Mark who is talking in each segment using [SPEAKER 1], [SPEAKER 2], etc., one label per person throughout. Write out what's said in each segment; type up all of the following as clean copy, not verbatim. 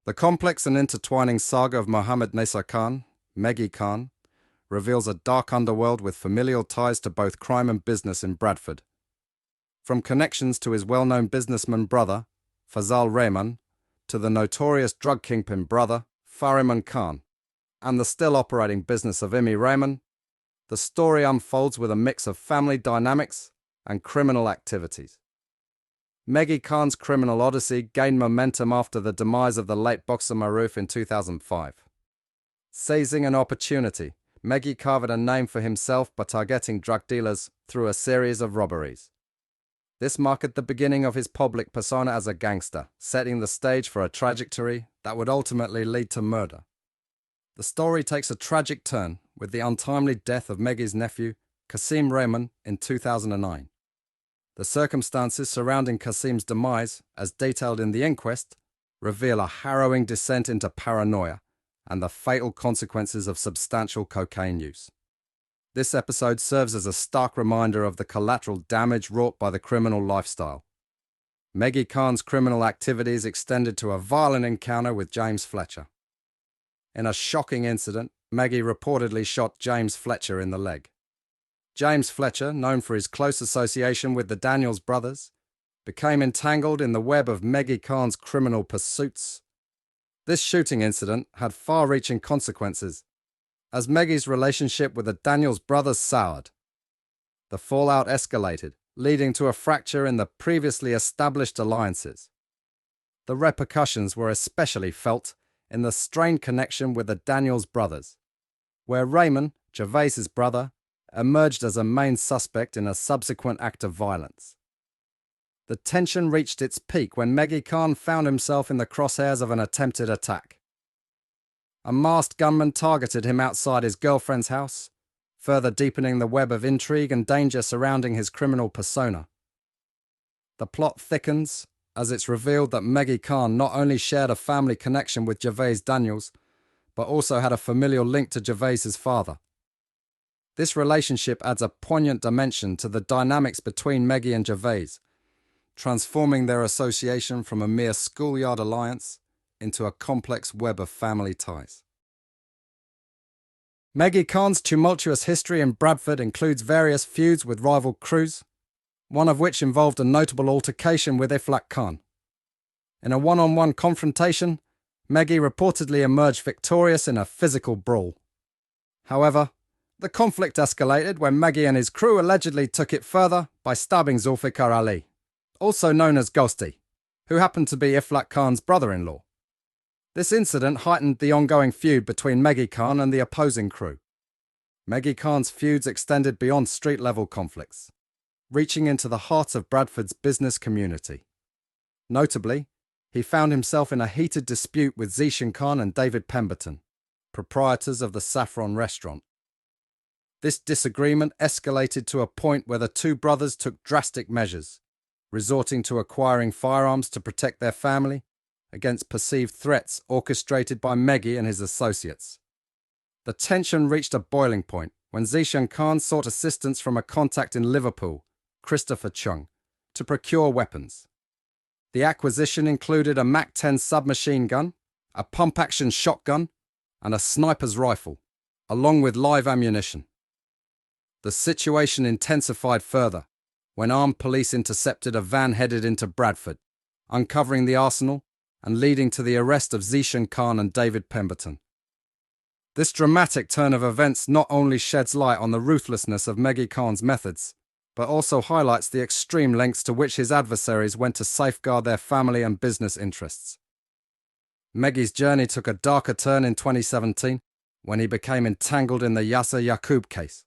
[SPEAKER 1] The complex and intertwining saga of Mohammed Nisa Khan, Meggy Khan, reveals a dark underworld with familial ties to both crime and business in Bradford. From connections to his well-known businessman brother, Fazal Rehman, to the notorious drug kingpin brother, Fariman Khan, and the still operating business of Imi Rehman, the story unfolds with a mix of family dynamics and criminal activities. Meggy Khan's criminal odyssey gained momentum after the demise of the late boxer Maroof in 2005. Seizing an opportunity, Meggy carved a name for himself by targeting drug dealers through a series of robberies. This marked the beginning of his public persona as a gangster, setting the stage for a trajectory that would ultimately lead to murder. The story takes a tragic turn with the untimely death of Meggy's nephew, Qasim Rehman, in 2009. The circumstances surrounding Qasim's demise, as detailed in the inquest, reveal a harrowing descent into paranoia and the fatal consequences of substantial cocaine use. This episode serves as a stark reminder of the collateral damage wrought by the criminal lifestyle. Meggy Khan's criminal activities extended to a violent encounter with James Fletcher. In a shocking incident, Meggy reportedly shot James Fletcher in the leg. James Fletcher, known for his close association with the Daniels brothers, became entangled in the web of Meggy Khan's criminal pursuits. This shooting incident had far-reaching consequences, as Meggy's relationship with the Daniels brothers soured. The fallout escalated, leading to a fracture in the previously established alliances. The repercussions were especially felt in the strained connection with the Daniels brothers, where Raymond, Gervais's brother, emerged as a main suspect in a subsequent act of violence. The tension reached its peak when Meggy Khan found himself in the crosshairs of an attempted attack. A masked gunman targeted him outside his girlfriend's house, further deepening the web of intrigue and danger surrounding his criminal persona. The plot thickens as it's revealed that Meggy Khan not only shared a family connection with Gervais Daniels, but also had a familial link to Gervais's father. This relationship adds a poignant dimension to the dynamics between Meggy and Gervais, transforming their association from a mere schoolyard alliance into a complex web of family ties. Meggy Khan's tumultuous history in Bradford includes various feuds with rival crews, one of which involved a notable altercation with Iflak Khan. In a one-on-one confrontation, Meggy reportedly emerged victorious in a physical brawl. However, the conflict escalated when Meggy and his crew allegedly took it further by stabbing Zulfikar Ali, also known as Ghosty, who happened to be Iflak Khan's brother-in-law. This incident heightened the ongoing feud between Meggy Khan and the opposing crew. Meggy Khan's feuds extended beyond street-level conflicts, reaching into the heart of Bradford's business community. Notably, he found himself in a heated dispute with Zishan Khan and David Pemberton, proprietors of the Saffron restaurant. This disagreement escalated to a point where the two brothers took drastic measures, resorting to acquiring firearms to protect their family against perceived threats orchestrated by Meggy and his associates. The tension reached a boiling point when Zishan Khan sought assistance from a contact in Liverpool, Christopher Chung, to procure weapons. The acquisition included a MAC-10 submachine gun, a pump-action shotgun, and a sniper's rifle, along with live ammunition. The situation intensified further when armed police intercepted a van headed into Bradford, uncovering the arsenal and leading to the arrest of Zishan Khan and David Pemberton. This dramatic turn of events not only sheds light on the ruthlessness of Meggy Khan's methods, but also highlights the extreme lengths to which his adversaries went to safeguard their family and business interests. Meggy's journey took a darker turn in 2017 when he became entangled in the Yasser Yaqub case,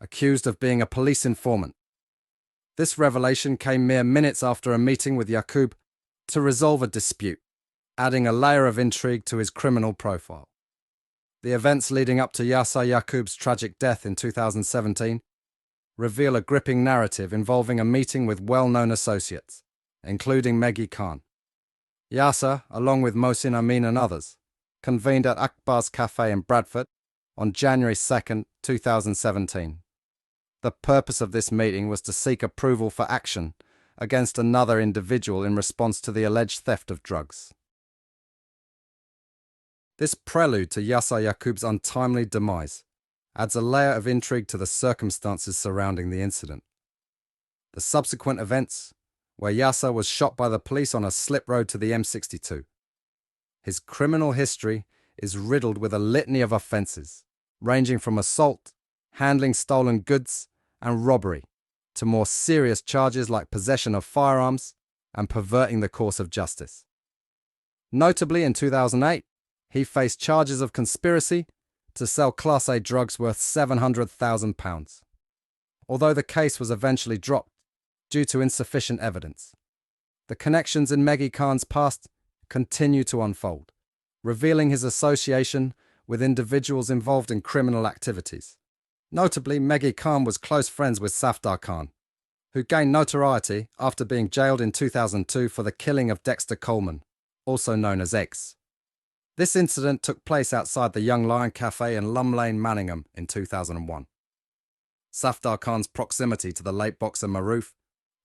[SPEAKER 1] accused of being a police informant. This revelation came mere minutes after a meeting with Yaqub to resolve a dispute, adding a layer of intrigue to his criminal profile. The events leading up to Yasser Yaqub's tragic death in 2017 reveal a gripping narrative involving a meeting with well-known associates, including Meggy Khan. Yasser, along with Mohsin Amin and others, convened at Akbar's Cafe in Bradford on January 2, 2017. The purpose of this meeting was to seek approval for action against another individual in response to the alleged theft of drugs. This prelude to Yasser Yaqub's untimely demise adds a layer of intrigue to the circumstances surrounding the incident. The subsequent events, where Yasser was shot by the police on a slip road to the M62. His criminal history is riddled with a litany of offences, ranging from assault, handling stolen goods, and robbery, to more serious charges like possession of firearms and perverting the course of justice. Notably, in 2008, he faced charges of conspiracy to sell Class A drugs worth £700,000, although the case was eventually dropped due to insufficient evidence. The connections in Meggy Khan's past continue to unfold, revealing his association with individuals involved in criminal activities. Notably, Meggy Khan was close friends with Safdar Khan, who gained notoriety after being jailed in 2002 for the killing of Dexter Coleman, also known as Eggs. This incident took place outside the Young Lion Cafe in Lum Lane, Manningham in 2001. Safdar Khan's proximity to the late boxer Maroof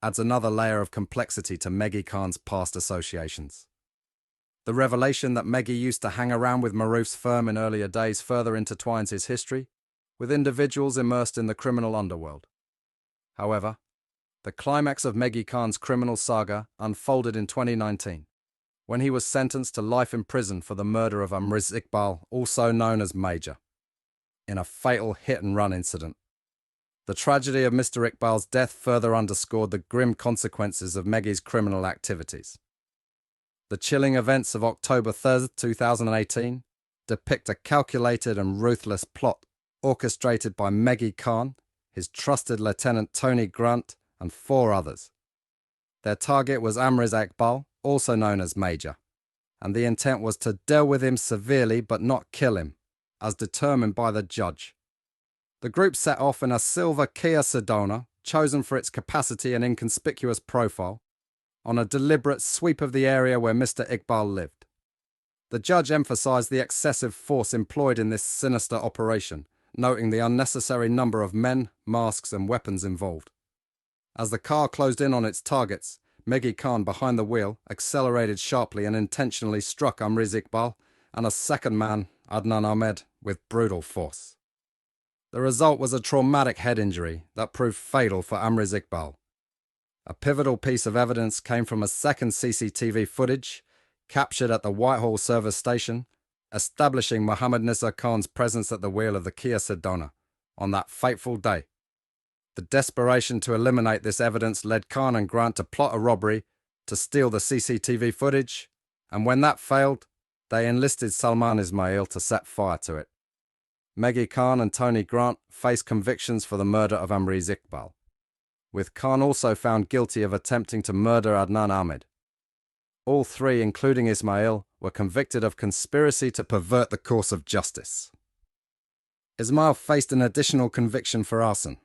[SPEAKER 1] adds another layer of complexity to Meggy Khan's past associations. The revelation that Meggy used to hang around with Maroof's firm in earlier days further intertwines his history with individuals immersed in the criminal underworld. However, the climax of Meggy Khan's criminal saga unfolded in 2019, when he was sentenced to life in prison for the murder of Amriz Iqbal, also known as Major, in a fatal hit-and-run incident. The tragedy of Mr. Iqbal's death further underscored the grim consequences of Meggy's criminal activities. The chilling events of October 3, 2018, depict a calculated and ruthless plot orchestrated by Meggy Khan, his trusted Lieutenant Tony Grant, and 4 others. Their target was Amriz Iqbal, also known as Major, and the intent was to deal with him severely but not kill him, as determined by the judge. The group set off in a silver Kia Sedona, chosen for its capacity and inconspicuous profile, on a deliberate sweep of the area where Mr. Iqbal lived. The judge emphasised the excessive force employed in this sinister operation, noting the unnecessary number of men, masks and weapons involved. As the car closed in on its targets, Meggy Khan behind the wheel accelerated sharply and intentionally struck Amriz Iqbal and a second man, Adnan Ahmed, with brutal force. The result was a traumatic head injury that proved fatal for Amriz Iqbal. A pivotal piece of evidence came from a second CCTV footage captured at the Whitehall service station, establishing Mohammed Nisa Khan's presence at the wheel of the Kia Sedona on that fateful day. The desperation to eliminate this evidence led Khan and Grant to plot a robbery to steal the CCTV footage, and when that failed, they enlisted Salman Ismail to set fire to it. Meggy Khan and Tony Grant faced convictions for the murder of Amriz Iqbal, with Khan also found guilty of attempting to murder Adnan Ahmed. All 3, including Ismail, were convicted of conspiracy to pervert the course of justice. Ismail faced an additional conviction for arson.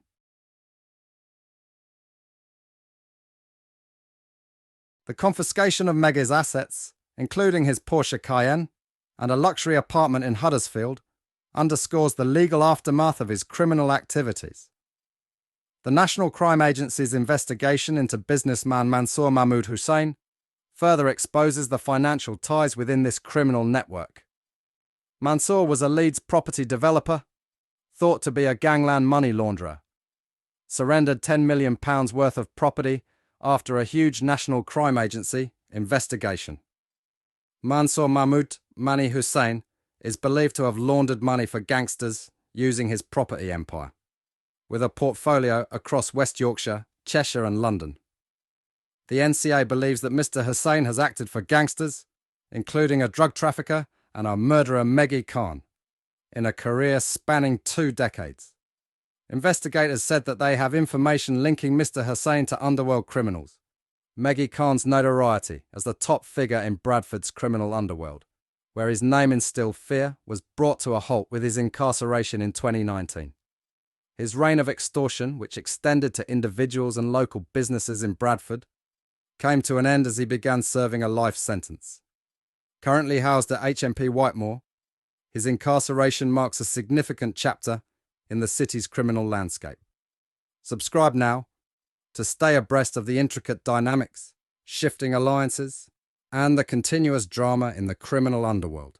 [SPEAKER 1] The confiscation of Meggy's assets, including his Porsche Cayenne and a luxury apartment in Huddersfield, underscores the legal aftermath of his criminal activities. The National Crime Agency's investigation into businessman Mansour Mahmoud Hussain further exposes the financial ties within this criminal network. Mansour was a Leeds property developer, thought to be a gangland money launderer, surrendered £10 million worth of property after a huge National Crime Agency investigation. Mansour Mahmoud Mani Hussain is believed to have laundered money for gangsters using his property empire, with a portfolio across West Yorkshire, Cheshire and London. The NCA believes that Mr. Hussain has acted for gangsters, including a drug trafficker and a murderer Meggy Khan, in a career spanning 2 decades. Investigators said that they have information linking Mr. Hussain to underworld criminals, Meggy Khan's notoriety as the top figure in Bradford's criminal underworld, where his name instilled fear, was brought to a halt with his incarceration in 2019. His reign of extortion, which extended to individuals and local businesses in Bradford, came to an end as he began serving a life sentence. Currently housed at HMP Whitemoor, his incarceration marks a significant chapter in the city's criminal landscape. Subscribe now to stay abreast of the intricate dynamics, shifting alliances, and the continuous drama in the criminal underworld.